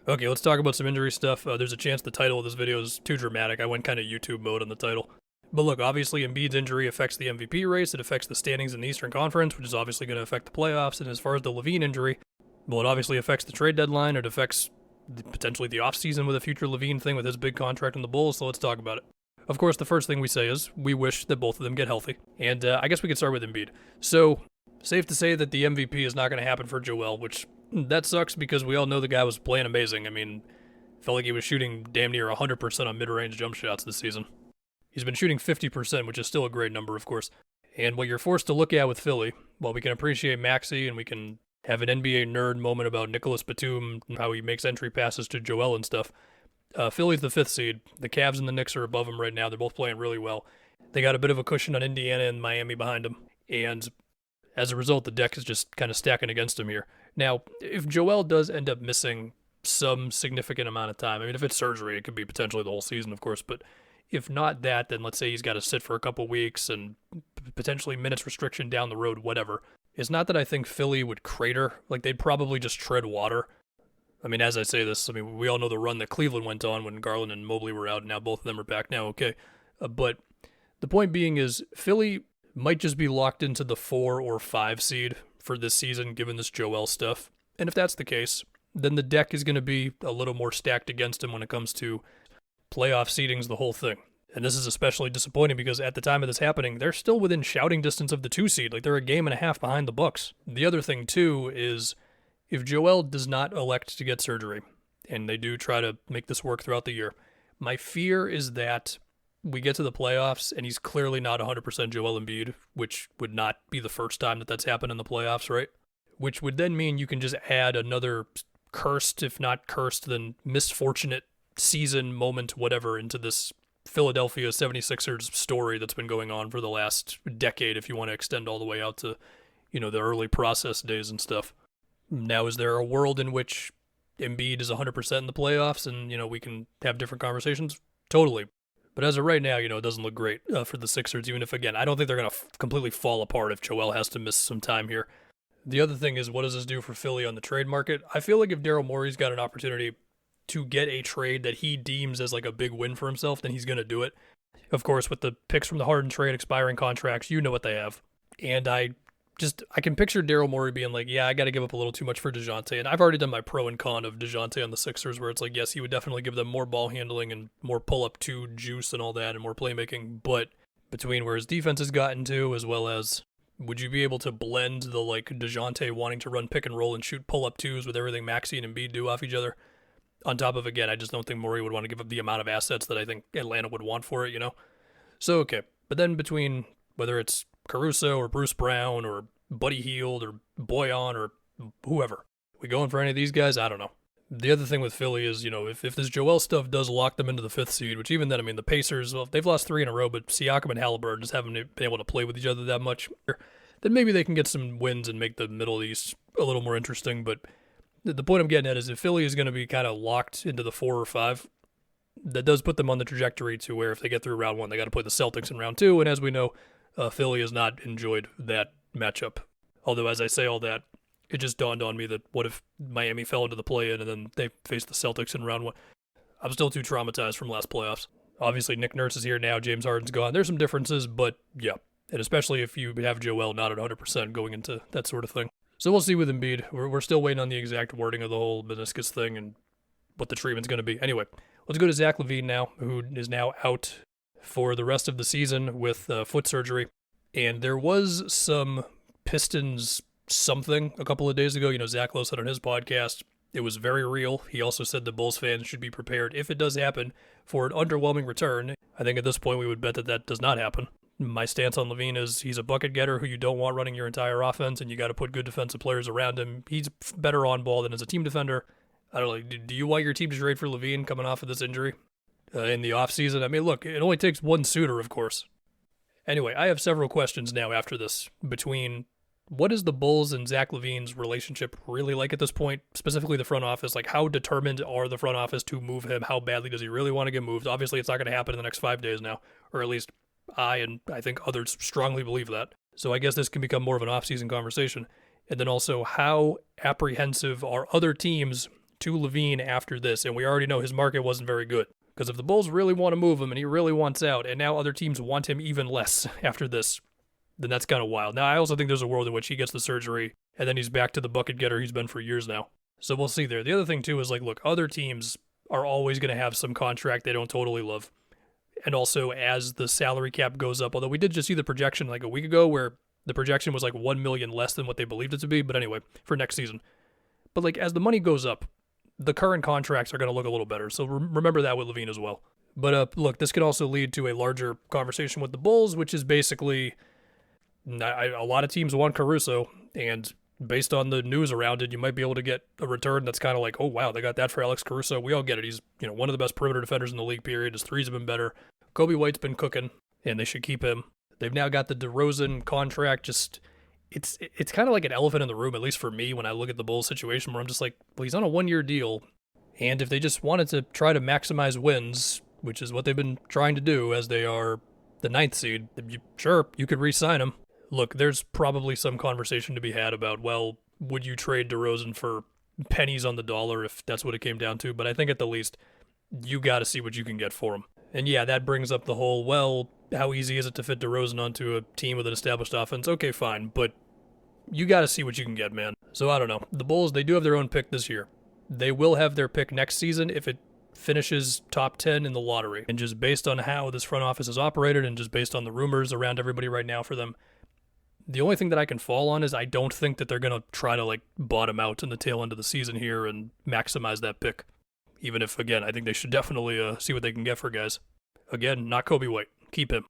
Okay, let's talk about some injury stuff. There's a chance the title of this video is too dramatic. I went kind of YouTube mode on the title. But look, obviously Embiid's injury affects the MVP race. It affects the standings in the Eastern Conference, which is obviously going to affect the playoffs. And as far as the LaVine injury, well, it obviously affects the trade deadline. It affects potentially the offseason with a future LaVine thing with his big contract in the Bulls, so let's talk about it. Of course, the first thing we say is we wish that both of them get healthy. And I guess we could start with Embiid. So, safe to say that the MVP is not going to happen for Joel, which that sucks because we all know the guy was playing amazing. I mean, felt like he was shooting damn near 100% on mid-range jump shots this season. He's been shooting 50%, which is still a great number, of course. And what you're forced to look at with Philly, while we can appreciate Maxey and we can have an NBA nerd moment about Nicholas Batum, how he makes entry passes to Joel and stuff, Philly's the 5th seed. The Cavs and the Knicks are above him right now. They're both playing really well. They got a bit of a cushion on Indiana and Miami behind them. And as a result, the deck is just kind of stacking against him here. Now, if Joel does end up missing some significant amount of time, I mean, if it's surgery, it could be potentially the whole season, of course, but if not that, then let's say he's got to sit for a couple weeks and potentially minutes restriction down the road, whatever. It's not that I think Philly would crater. Like, they'd probably just tread water. I mean, as I say this, I mean, we all know the run that Cleveland went on when Garland and Mobley were out, and now both of them are back now, okay. But the point being is Philly might just be locked into the 4 or 5 seed for this season, given this Joel stuff. And if that's the case, then the deck is going to be a little more stacked against him when it comes to playoff seedings, the whole thing. And this is especially disappointing because at the time of this happening, they're still within shouting distance of the 2 seed. Like, they're a game and a half behind the Bucks. The other thing, too, is if Joel does not elect to get surgery, and they do try to make this work throughout the year, my fear is that we get to the playoffs and he's clearly not 100% Joel Embiid, which would not be the first time that that's happened in the playoffs, right? Which would then mean you can just add another cursed, if not cursed, then misfortunate season moment, whatever, into this Philadelphia 76ers story that's been going on for the last decade, if you want to extend all the way out to, the early process days and stuff. Now, is there a world in which Embiid is 100% in the playoffs and, we can have different conversations? Totally. But as of right now, it doesn't look great for the Sixers, even if, again, I don't think they're going to completely fall apart if Joel has to miss some time here. The other thing is, what does this do for Philly on the trade market? I feel like if Daryl Morey's got an opportunity to get a trade that he deems as like a big win for himself, then he's going to do it. Of course, with the picks from the Harden trade, expiring contracts, you know what they have. And I can picture Daryl Morey being like, yeah, I got to give up a little too much for DeJounte. And I've already done my pro and con of DeJounte on the Sixers, where it's like, yes, he would definitely give them more ball handling and more pull-up two juice and all that and more playmaking. But between where his defense has gotten to, as well as would you be able to blend the like DeJounte wanting to run pick and roll and shoot pull-up twos with everything Maxey and Embiid do off each other? On top of, again, I just don't think Morey would want to give up the amount of assets that I think Atlanta would want for it, So, okay. But then between whether it's Caruso or Bruce Brown or Buddy Hield or Boyan or whoever, we going for any of these guys? I don't know. The other thing with Philly is, if this Joel stuff does lock them into the 5th seed, which even then, I mean, the Pacers, well, they've lost 3 in a row, but Siakam and Halliburton just haven't been able to play with each other that much, then maybe they can get some wins and make the Middle East a little more interesting. But the point I'm getting at is if Philly is going to be kind of locked into the 4 or 5, that does put them on the trajectory to where if they get through round 1, they got to play the Celtics in round 2. And as we know, Philly has not enjoyed that matchup. Although, as I say all that, it just dawned on me that what if Miami fell into the play-in and then they faced the Celtics in round 1? I'm still too traumatized from last playoffs. Obviously, Nick Nurse is here now. James Harden's gone. There's some differences, but yeah. And especially if you have Joel not at 100% going into that sort of thing. So we'll see with Embiid. We're still waiting on the exact wording of the whole meniscus thing and what the treatment's going to be. Anyway, let's go to Zach LaVine now, who is now out for the rest of the season with foot surgery. And there was some Pistons something a couple of days ago. Zach Lowe said on his podcast it was very real. He also said the Bulls fans should be prepared, if it does happen, for an underwhelming return. I think at this point we would bet that does not happen. My stance on LaVine is he's a bucket getter who you don't want running your entire offense, and you got to put good defensive players around him. He's better on ball than as a team defender. I don't know, do you want your team to trade for LaVine coming off of this injury in the offseason? I mean, look, it only takes one suitor, of course. Anyway, I have several questions now after this between what is the Bulls and Zach LaVine's relationship really like at this point, specifically the front office? Like, how determined are the front office to move him? How badly does he really want to get moved? Obviously, it's not going to happen in the next 5 days now, or at least I think others strongly believe that. So I guess this can become more of an off-season conversation. And then also, how apprehensive are other teams to LaVine after this, and we already know his market wasn't very good. Because if the Bulls really want to move him and he really wants out, and now other teams want him even less after this, then that's kind of wild. Now, I also think there's a world in which he gets the surgery, and then he's back to the bucket getter he's been for years now. So we'll see there. The other thing, too, is like, look, other teams are always going to have some contract they don't totally love. And also, as the salary cap goes up, although we did just see the projection like a week ago where the projection was like $1 million less than what they believed it to be, but anyway, for next season. But like, as the money goes up, the current contracts are going to look a little better. So remember that with LaVine as well. But look, this could also lead to a larger conversation with the Bulls, which is basically a lot of teams want Caruso, and based on the news around it, you might be able to get a return that's kind of like, oh wow, they got that for Alex Caruso. We all get it. He's one of the best perimeter defenders in the league, period. His threes have been better. Kobe White's been cooking, and they should keep him. They've now got the DeRozan contract. Just it's kind of like an elephant in the room, at least for me, when I look at the Bulls situation, where I'm just like, well, he's on a 1-year deal, and if they just wanted to try to maximize wins, which is what they've been trying to do as they are the 9th seed, sure, you could re-sign him. Look, there's probably some conversation to be had about, well, would you trade DeRozan for pennies on the dollar if that's what it came down to? But I think at the least, you got to see what you can get for him. And yeah, that brings up the whole, well, how easy is it to fit DeRozan onto a team with an established offense? Okay, fine, but you got to see what you can get, man. So I don't know. The Bulls, they do have their own pick this year. They will have their pick next season if it finishes top 10 in the lottery. And just based on how this front office is operated and just based on the rumors around everybody right now for them, the only thing that I can fall on is I don't think that they're going to try to like bottom out in the tail end of the season here and maximize that pick. Even if, again, I think they should definitely see what they can get for guys. Again, not Kobe White. Keep him.